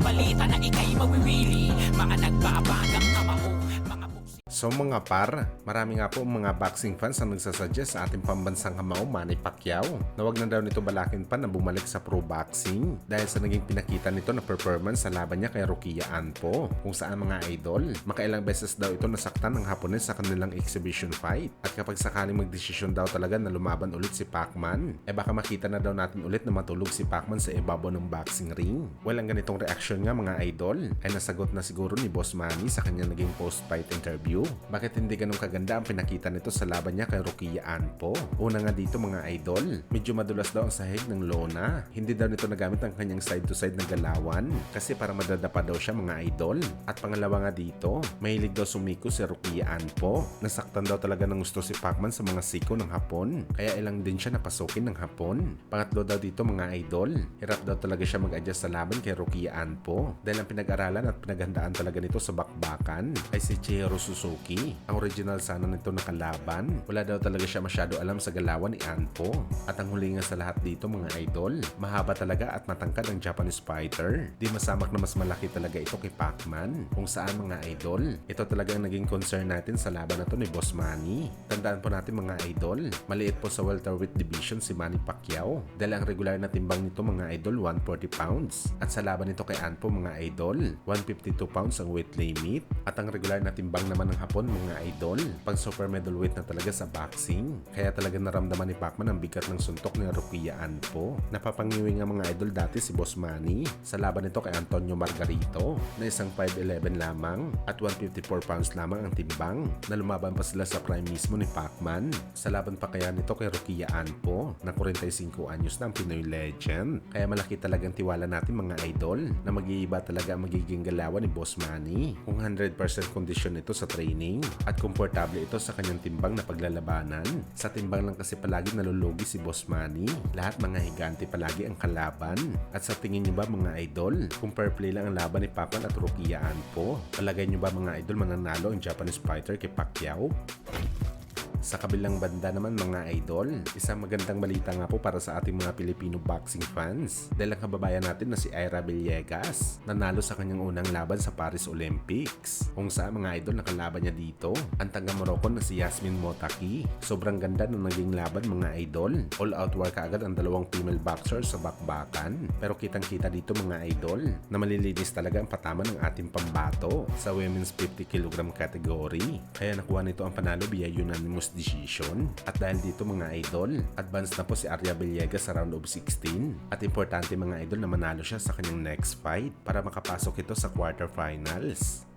balita na ika'y mawiwili. Mga nagbabagang kamao, mga buksi. So mga par, marami nga po mga boxing fans ang nagsasuggest sa ating pambansang kamao Manny Pacquiao na wag na daw nito balakin pa na bumalik sa pro boxing dahil sa naging pinakita nito na performance sa laban niya kay Rokia Anpo, kung saan mga idol, makailang beses daw ito nasaktan ng Hapones sa kanilang exhibition fight. At kapag sakaling magdesisyon daw talaga na lumaban ulit si Pacman, baka makita na daw natin ulit na matulog si Pacman sa ibabaw ng boxing ring. Well, ang ganitong reaksyon nga mga idol ay nasagot na siguro ni Boss Manny sa kanyang naging post-fight interview. Bakit hindi ganun kaganda ang pinakita nito sa laban niya kay Rokia Anpo? Una nga dito mga idol, medyo madulas daw ang sahig ng lona. Hindi daw nito nagamit ang kanyang side to side na galawan kasi para madadapa daw siya mga idol. At pangalawa nga dito, mahilig daw sumiko si Rokia Anpo. Nasaktan daw talaga ng gusto si Pacman sa mga siko ng Hapon, kaya ilang din siya napasukin ng Hapon. Pangatlo daw dito mga idol, hirap daw talaga siya mag-adjust sa laban kay Rokia Anpo dahil ang pinag-aralan at pinaghandaan talaga nito sa bakbakan ay si Chihiro Suzuki. Ang original sana nito na kalaban, wala daw talaga siya masyado alam sa galawan ni Anpo. At ang huli nga sa lahat dito mga idol, mahaba talaga at matangkad ang Japanese fighter. Di masamak na mas malaki talaga ito kay Pacman. Kung saan mga idol, ito talagang naging concern natin sa laban na to ni Boss Manny. Tandaan po natin mga idol, maliit po sa welterweight division si Manny Pacquiao dahil ang regular na timbang nito mga idol 140 pounds. At sa laban nito kay Anpo mga idol, 152 pounds ang weight limit. At ang regular na timbang naman ng Hapon mga idol, pang super middleweight na talaga sa boxing. Kaya talaga naramdaman ni Pacman ang bigat ng suntok ni Rokia Anpo. Napapangiwi nga mga idol dati si Boss Manny sa laban nito kay Antonio Margarito na isang 5'11 lamang at 154 pounds lamang ang timbang, na lumaban pa sila sa prime mismo ni Pacman. Sa laban pa kaya nito kay Rokia Anpo na 45 anyos na ang Pinoy legend. Kaya malaki talagang tiwala natin mga idol na mag-iiba talaga ang magiging galawan ni Boss Manny kung 100% kondisyon ito sa training at komportable ito sa kanyang timbang na paglalabanan. Sa timbang lang kasi palagi nalulugi si Boss Manny. Lahat mga higante palagi ang kalaban. At sa tingin nyo ba mga idol, kung fair play lang ang laban ni Pacman at Rokia Anpo, palagay nyo ba mga idol mananalo ang Japanese fighter kay Pacquiao? Sa kabilang banda naman mga idol, isang magandang balita nga po para sa ating mga Pilipino boxing fans dahil ang kababayan natin na si Ira Villegas nanalo sa kanyang unang laban sa Paris Olympics, kung saan mga idol nakalaban niya dito ang taga Morocco na si Yasmin Mottaki. Sobrang ganda ng naging laban mga idol, all out war kaagad ang dalawang female boxers sa bakbakan, pero kitang kita dito mga idol na malilinis talaga ang patama ng ating pambato sa women's 50 kg category, kaya nakuha nito ang panalo via unanimous decision. At dahil dito mga idol, advance na po si Arya Villegas sa round of 16 at importante mga idol na manalo siya sa kanyang next fight para makapasok ito sa quarterfinals.